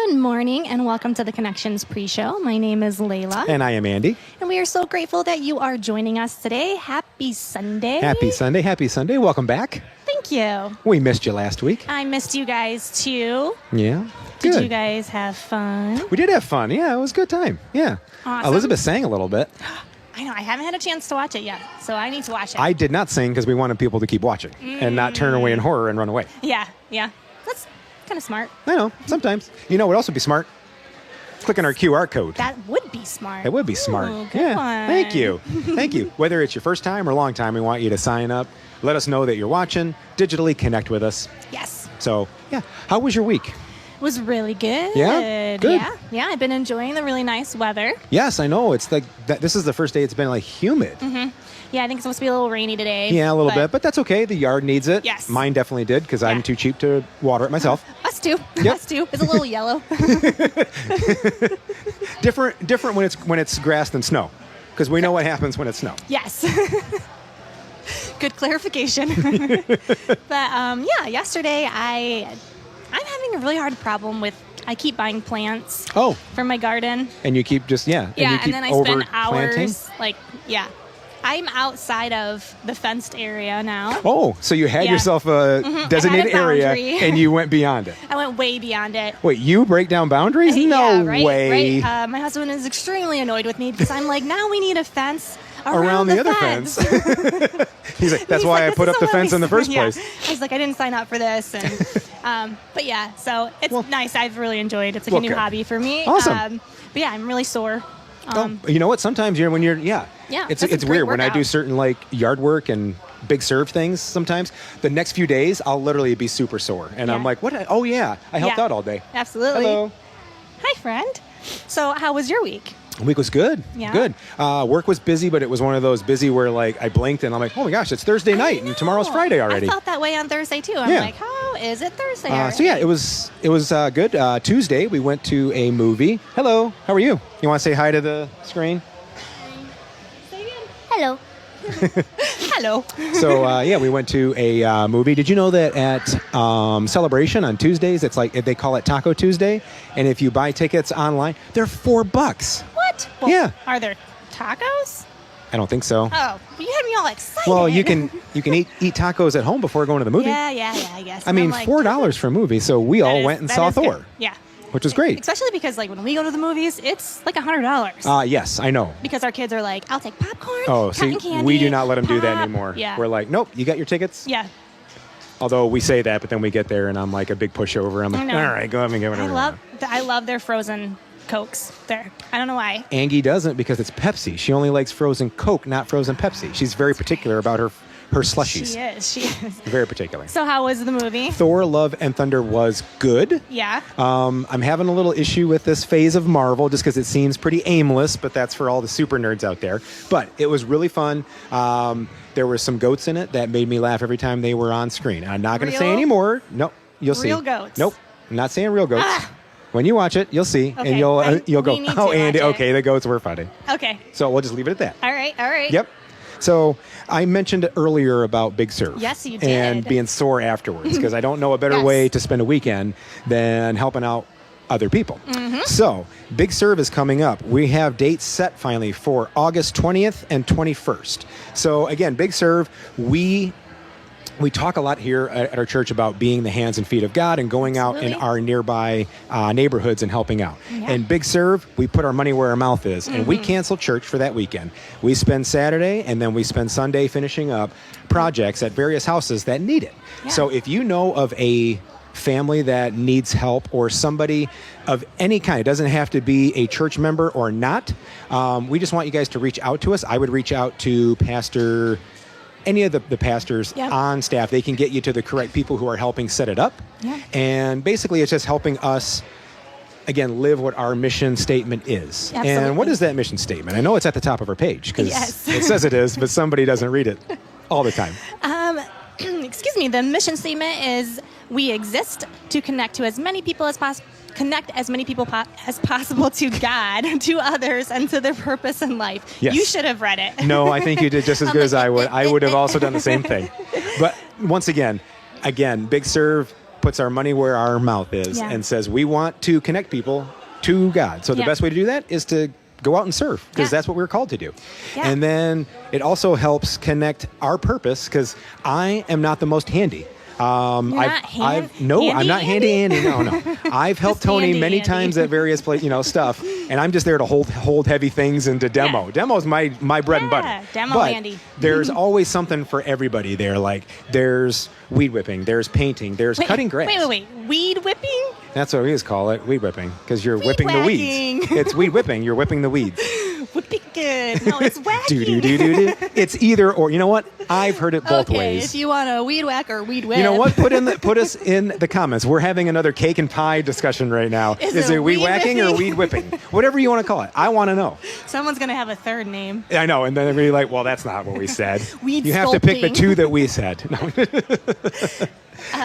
Good morning and welcome to the Connections pre-show. My name is Layla. And I am Andy. And we are so grateful that you are joining us today. Happy Sunday. Happy Sunday. Happy Sunday. Welcome back. Thank you. We missed you last week. I missed you guys too. Yeah. Did Good. you guys have fun? We did have fun. Yeah, it was a good time. Yeah. Awesome. Elizabeth sang a little bit. I know. I haven't had a chance to watch it yet, so I need to watch it. I did not sing because we wanted people to keep watching and not turn away in horror and run away. Yeah. That's kind of smart. I know. Sometimes. You know what else would be smart? Clicking our QR code. That would be smart. It would be smart. Ooh, good Yeah. one. Thank you. Thank you. Whether it's your first time or long time, we want you to sign up. Let us know that you're watching. Digitally connect with us. Yes. So, yeah. How was your week? It was really good. Yeah? Good. Yeah. I've been enjoying the really nice weather. Yes, I know. It's like that. This is the first day it's been like humid. Yeah, I think it's supposed to be a little rainy today. Yeah, a little bit, but that's okay. The yard needs it. Yes. Mine definitely did because I'm Yeah. too cheap to water it myself. Us too. Yep. Us too. It's a little yellow. Different when it's grass than snow, because we know what happens when it's snow. Yes. Good clarification. But yesterday I'm having a really hard problem with. I keep buying plants Oh, for my garden. and you keep just Yeah, you and keep then I spend overplanting? hours I'm outside of the fenced area now. Oh, so you had Yeah. yourself a designated area boundary. and you went beyond it. I went way beyond it. Wait, you break down boundaries? No Yeah, right, way. Right. My husband is extremely annoyed with me because I'm like, now we need a fence Around the other fence. He's like, that's He's why like, I "This put up isn't the what fence we in the first yeah. place. I was like, I didn't sign up for this. And, but yeah, so it's Well, nice. I've really enjoyed it. It's like well, a new good. hobby for me. Awesome. But yeah, I'm really sore. You know what? Sometimes when you're Yeah, it's that's a great weird when I do workout. certain like yard work and big serve things. Sometimes the next few days I'll literally be super sore, and I'm Yeah. like, "What? Oh yeah, I helped Yeah. out all day." Absolutely. Hello. Hi, friend. So how was your week? The week was good. Yeah? Good. Work was busy, but it was one of those busy where like I blinked and I'm like, "Oh my gosh, it's Thursday night and tomorrow's I know. Friday already." I felt that way on Thursday too. I'm Yeah. like, how is it Thursday already? So yeah, it was good. Tuesday we went to a movie. Hello, how are you? You want to say hi to the screen? Hello. Hello. So we went to a movie. Did you know that at Celebration on Tuesdays, it's like they call it Taco Tuesday, and if you buy tickets online, they're $4. What? Well, Yeah. Are there tacos? I don't think so. Oh, you had me all excited. Well, you can eat tacos at home before going to the movie. Yeah, I guess. I mean, I'm like, $4 for a movie, so we all went and that saw is good. Thor, Yeah. which was great. Especially because like when we go to the movies, it's like $100. Yes, I know. Because our kids are like, I'll take popcorn, Oh, cotton see, candy, we do not let them do that pop. anymore. Yeah. We're like, nope, you got your tickets? Yeah. Although we say that, but then we get there and I'm like a big pushover. I'm I like, know. all right, go ahead and get whatever. I love their frozen Cokes there. I don't know why. Angie doesn't because it's Pepsi. She only likes frozen Coke, not frozen Pepsi. She's very particular about her slushies. She is. Very particular. So how was the movie? Thor, Love, and Thunder was good. Yeah. I'm having a little issue with this phase of Marvel just because it seems pretty aimless, but that's for all the super nerds out there. But it was really fun. There were some goats in it that made me laugh every time they were on screen. I'm not going to say Real? any more. Nope. You'll see. Real goats? Nope. I'm not saying real goats. When you watch it, you'll see, Okay, and you'll go, we need to "Oh, Andy, watch it." okay, the goats were funny." Okay. So we'll just leave it at that. All right. Yep. So I mentioned earlier about Big Surf. Yes, you did. And being sore afterwards because I don't know a better Yes. way to spend a weekend than helping out other people. Mm-hmm. So Big Serve is coming up. We have dates set finally for August 20th and 21st. So again, Big Serve, we talk a lot here at our church about being the hands and feet of God and going out in Absolutely. our nearby neighborhoods and helping out. Yeah. And Big Serve, we put our money where our mouth is. And we cancel church for that weekend. We spend Saturday and then we spend Sunday finishing up projects at various houses that need it. Yeah. So if you know of a family that needs help or somebody of any kind, it doesn't have to be a church member or not, we just want you guys to reach out to us. I would reach out to any of the pastors Yep. on staff. They can get you to the correct people who are helping set it up. Yeah. And basically it's just helping us, again, live what our mission statement is. Absolutely. And what is that mission statement? I know it's at the top of our page because Yes. it says it is, but somebody doesn't read it all the time. Excuse me. The mission statement is we exist to connect to as many people as possible. Connect as many people as possible to God, to others, and to their purpose in life. Yes. You should have read it. No, I think you did just as I'm good as like, I would. I would have also done the same thing. But once again, Big Serve, puts our money where our mouth is and says we want to connect people to God. So the best way to do that is to go out and serve, because that's what we're called to do. Yeah. And then it also helps connect our purpose, because I am not the most handy. I'm not handy Andy. No. I've helped Tony many times at various stuff, and I'm just there to hold heavy things and to demo. Yeah. Demo's my bread and butter. Demo but Andy. There's always something for everybody there. Like there's weed whipping, there's painting, there's cutting grass. Wait. Weed whipping? That's what we always call it, weed whipping, because you're whipping whacking. the weeds. It's weed whipping. You're whipping the weeds. Whipping good. No, it's whacking. Do. It's either or. You know what? I've heard it both ways. If you want a weed whack or weed whip. You know what? Put us in the comments. We're having another cake and pie discussion right now. Is it weed whacking or weed whipping? Whatever you want to call it. I want to know. Someone's going to have a third name. I know. And then they're really like, well, that's not what we said. Weed You have to pick the two that we said. No.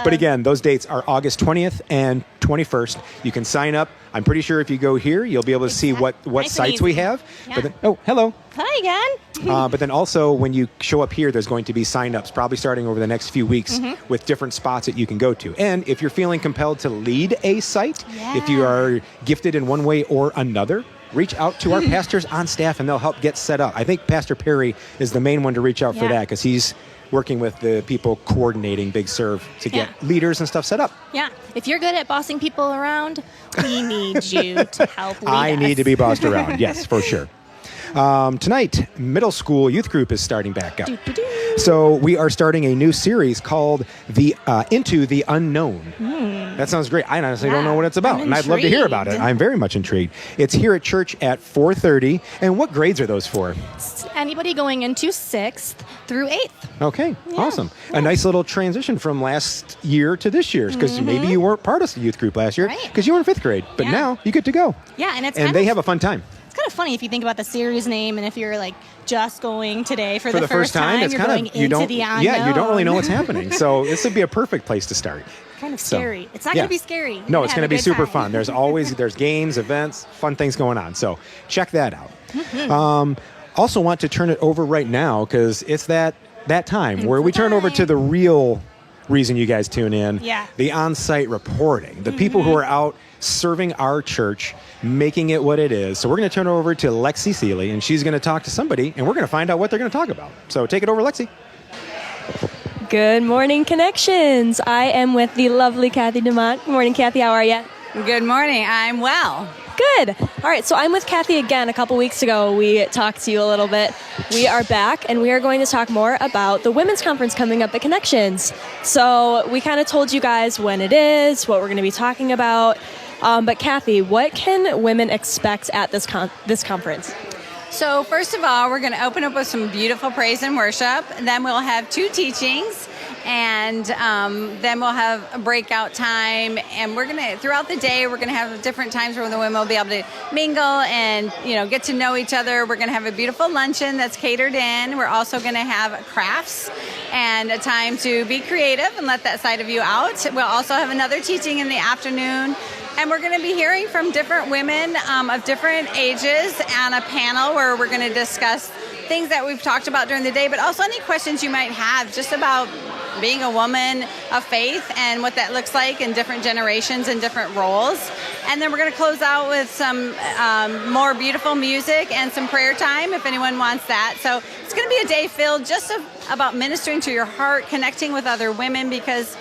But again, those dates are August 20th and 21st. You can sign up. I'm pretty sure if you go here, you'll be able to see what sites we have. Yeah. But then, hello. Hi again. But then also, when you show up here, there's going to be sign-ups, probably starting over the next few weeks, with different spots that you can go to. And if you're feeling compelled to lead a site, if you are gifted in one way or another, reach out to our pastors on staff, and they'll help get set up. I think Pastor Perry is the main one to reach out for that, because he's working with the people coordinating Big Serve to get leaders and stuff set up. Yeah. If you're good at bossing people around, we need you to help lead I need to be bossed around. Yes, for sure. Tonight, middle school youth group is starting back up. So we are starting a new series called Into the Unknown. That sounds great. I honestly don't know what it's about, and I'd love to hear about it. I'm very much intrigued. It's here at church at 4:30. And what grades are those for? Anybody going into 6th through 8th. Okay, awesome. A nice little transition from last year to this year's, because maybe you weren't part of the youth group last year because you were in 5th grade, but now you get to go. Yeah, and they have a fun time. It's kind of funny if you think about the series name, and if you're like just going today for the first time, it's you're kind going of you into the unknown. Yeah, you don't really know what's happening. So this would be a perfect place to start. Kind of scary. It's not going to be scary. No, it's going to be super fun. There's games, events, fun things going on. So check that out. Also want to turn it over right now, because it's that time where we turn over to the real reason you guys tune in. Yeah. The on-site reporting. The people who are out serving our church, making it what it is. So we're going to turn it over to Lexy Seeley, and she's going to talk to somebody, and we're going to find out what they're going to talk about. So take it over, Lexy. Good morning, Connections. I am with the lovely Kathy DeMont. Good morning, Kathy. How are you? Good morning. I'm well. Good. All right, so I'm with Kathy again. A couple weeks ago, we talked to you a little bit. We are back, and we are going to talk more about the women's conference coming up at Connections. So we kind of told you guys when it is, what we're going to be talking about. But Kathy, what can women expect at this conference? So first of all, we're going to open up with some beautiful praise and worship. And then we'll have 2 teachings. And then we'll have a breakout time, and we're gonna throughout the day we're gonna have different times where the women will be able to mingle and get to know each other. We're gonna have a beautiful luncheon that's catered in. We're also gonna have crafts and a time to be creative and let that side of you out. We'll also have another teaching in the afternoon. And we're going to be hearing from different women of different ages on a panel where we're going to discuss things that we've talked about during the day, but also any questions you might have just about being a woman of faith and what that looks like in different generations and different roles. And then we're going to close out with some more beautiful music and some prayer time if anyone wants that. So it's going to be a day filled just about ministering to your heart, connecting with other women, because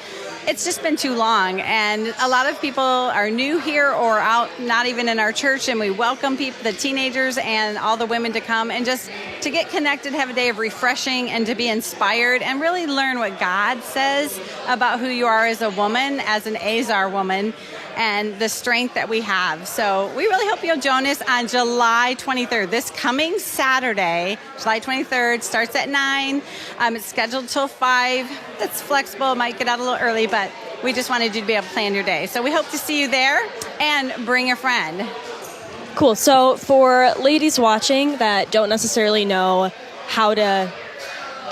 it's just been too long, and a lot of people are new here or out, not even in our church, and we welcome people, the teenagers and all the women to come and just to get connected, have a day of refreshing and to be inspired and really learn what God says about who you are as a woman, as an Azar woman, and the strength that we have. So we really hope you'll join us on July 23rd. This coming Saturday, July 23rd, starts at 9. It's scheduled till 5. It's flexible. It might get out a little early, but we just wanted you to be able to plan your day. So we hope to see you there, and bring a friend. Cool. So for ladies watching that don't necessarily know how to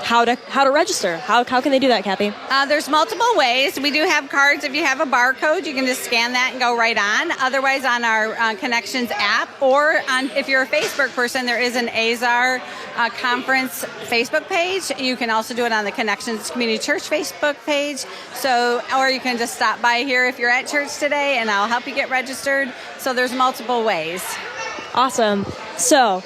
how to register. How can they do that, Kathy? There's multiple ways. We do have cards. If you have a barcode, you can just scan that and go right on. Otherwise, on our Connections app, or if you're a Facebook person, there is an Azar conference Facebook page. You can also do it on the Connections Community Church Facebook page. So, or you can just stop by here if you're at church today, and I'll help you get registered. So there's multiple ways. Awesome. So,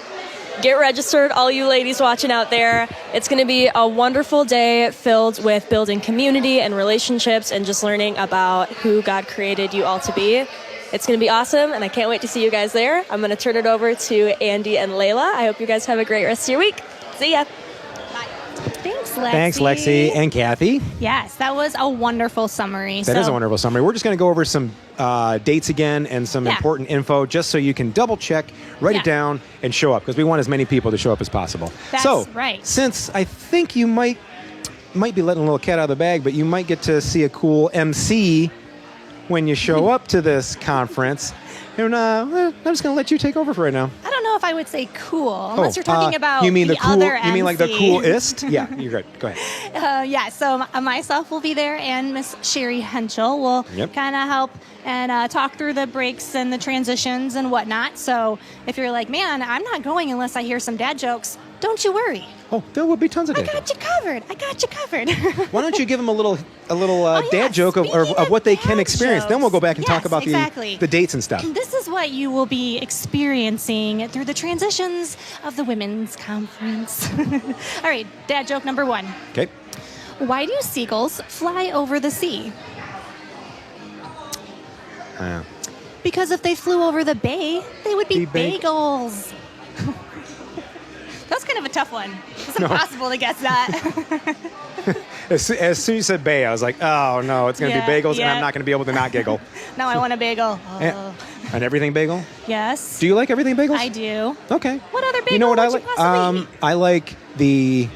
get registered, all you ladies watching out there. It's going to be a wonderful day filled with building community and relationships and just learning about who God created you all to be. It's going to be awesome, and I can't wait to see you guys there. I'm going to turn it over to Andy and Layla. I hope you guys have a great rest of your week. See ya. Thanks, Lexy. Thanks, Lexy and Kathy. Yes, that was a wonderful summary. That is a wonderful summary. We're just going to go over some dates again and some important info just so you can double check, write it down, and show up, because we want as many people to show up as possible. That's right. Since I think you might be letting a little cat out of the bag, but you might get to see a cool MC when you show up to this conference. And I'm just going to let you take over for right now. I don't know if I would say cool, unless you're talking about you mean the cool, other MC. You mean like the coolest? Yeah, you're good. Go ahead. So myself will be there, and Miss Sherry Henschel will kind of help and talk through the breaks and the transitions and whatnot. So if you're like, man, I'm not going unless I hear some dad jokes, don't you worry. Oh, there will be tons of dad I got you covered. Why don't you give them a little dad joke of what they can experience? Jokes. Then we'll go back and talk about the dates and stuff. This is what you will be experiencing through the transitions of the women's conference. All right, dad joke number 1. Okay. Why do seagulls fly over the sea? Because if they flew over the bay, they would be bagels. That's kind of a tough one. It's impossible to guess that. As soon as you said bay, I was like, oh no, it's going to be bagels, and I'm not going to be able to not giggle. Now I want a bagel. And everything bagel? Yes. Do you like everything bagels? I do. Okay. What other bagel you know what would you possibly eat? I like the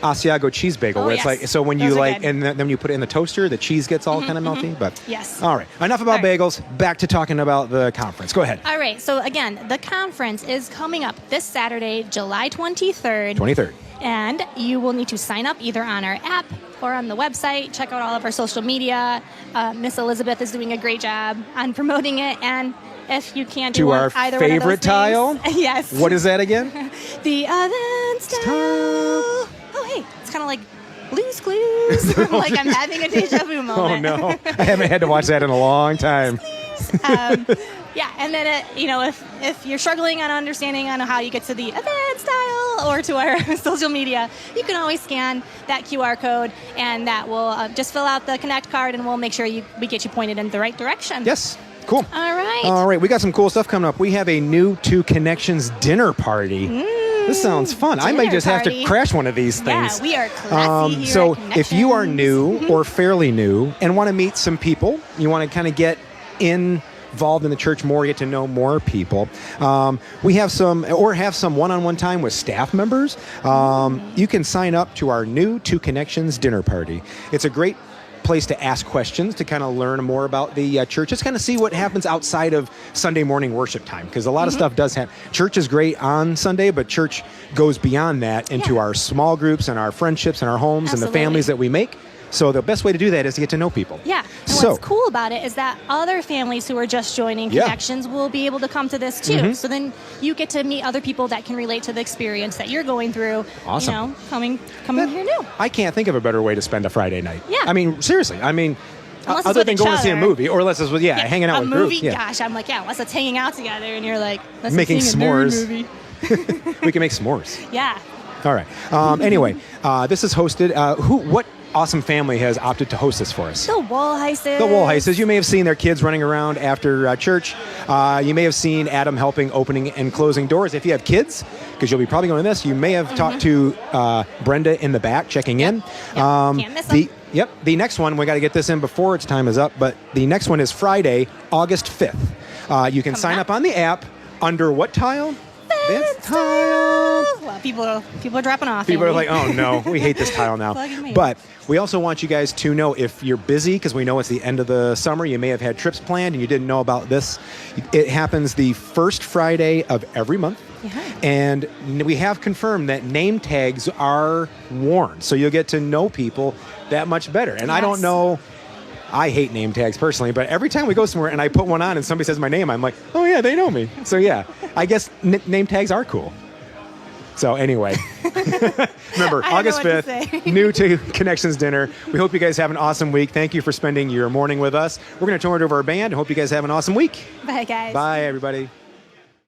Asiago cheese bagel, where it's like, so when you like, and then you put it in the toaster, the cheese gets all kind of melty. But yes. All right. Enough about bagels. Back to talking about the conference. Go ahead. All right. So again, the conference is coming up this Saturday, July 23rd. 23rd. And you will need to sign up either on our app or on the website. Check out all of our social media. Miss Elizabeth is doing a great job on promoting it. And if you can't do our either favorite one of those tile. things, yes. What is that again? The oven style. Oh, hey, it's kind of like Blue's Clues. Like I'm having a deja vu moment. Oh no, I haven't had to watch that in a long time. Yeah, and then if you're struggling on understanding on how you get to the event style or to our social media, you can always scan that QR code, and that will just fill out the Connect card, and we'll make sure we get you pointed in the right direction. Yes. Cool. All right. We got some cool stuff coming up. We have a new Two Connections dinner party. This sounds fun. I might just have to crash one of these things. Yeah, we are classy here So at Connections. if you are new or fairly new and want to meet some people, you want to kind of get involved in the church more, get to know more people, we have some one-on-one time with staff members. You can sign up to our new Two Connections dinner party. It's a great place to ask questions, to kind of learn more about the church, just kind of see what happens outside of Sunday morning worship time, because a lot of stuff does happen. Church is great on Sunday, but church goes beyond that into our small groups and our friendships and our homes and the families that we make. So the best way to do that is to get to know people. Yeah. And what's cool about it is that other families who are just joining Connections will be able to come to this too. So then you get to meet other people that can relate to the experience that you're going through. Awesome. You know, coming here new. I can't think of a better way to spend a Friday night. Yeah. I mean, seriously. I mean, unless other than going to see a movie, or unless it's with hanging out with groups. Gosh, I'm like, unless it's hanging out together, and you're like, let's making see a s'mores. movie. We can make s'mores. Yeah. All right. Anyway, this is hosted. What awesome family has opted to host this for us? The Woolheises. The Woolheises. You may have seen their kids running around after church. You may have seen Adam helping opening and closing doors. If you have kids, because you'll be probably going to this, you may have talked to Brenda in the back checking in. Can't miss them. The next one, we got to get this in before its time is up, but the next one is Friday, August 5th. You can sign up on the app under what tile? That's tile. Well, people are dropping off. People are Andy. like, oh no, we hate this tile now. Plugging me. But we also want you guys to know if you're busy, because we know it's the end of the summer, you may have had trips planned and you didn't know about this. It happens the first Friday of every month. Yeah. And we have confirmed that name tags are worn. So you'll get to know people that much better. And I don't Yes. know, I hate name tags personally, but every time we go somewhere and I put one on and somebody says my name, I'm like, oh yeah, they know me. So yeah, I guess name tags are cool. So anyway, remember, I don't know August what to 5th, say. new to Connections Dinner. We hope you guys have an awesome week. Thank you for spending your morning with us. We're going to turn it over our band and hope you guys have an awesome week. Bye, guys. Bye, everybody.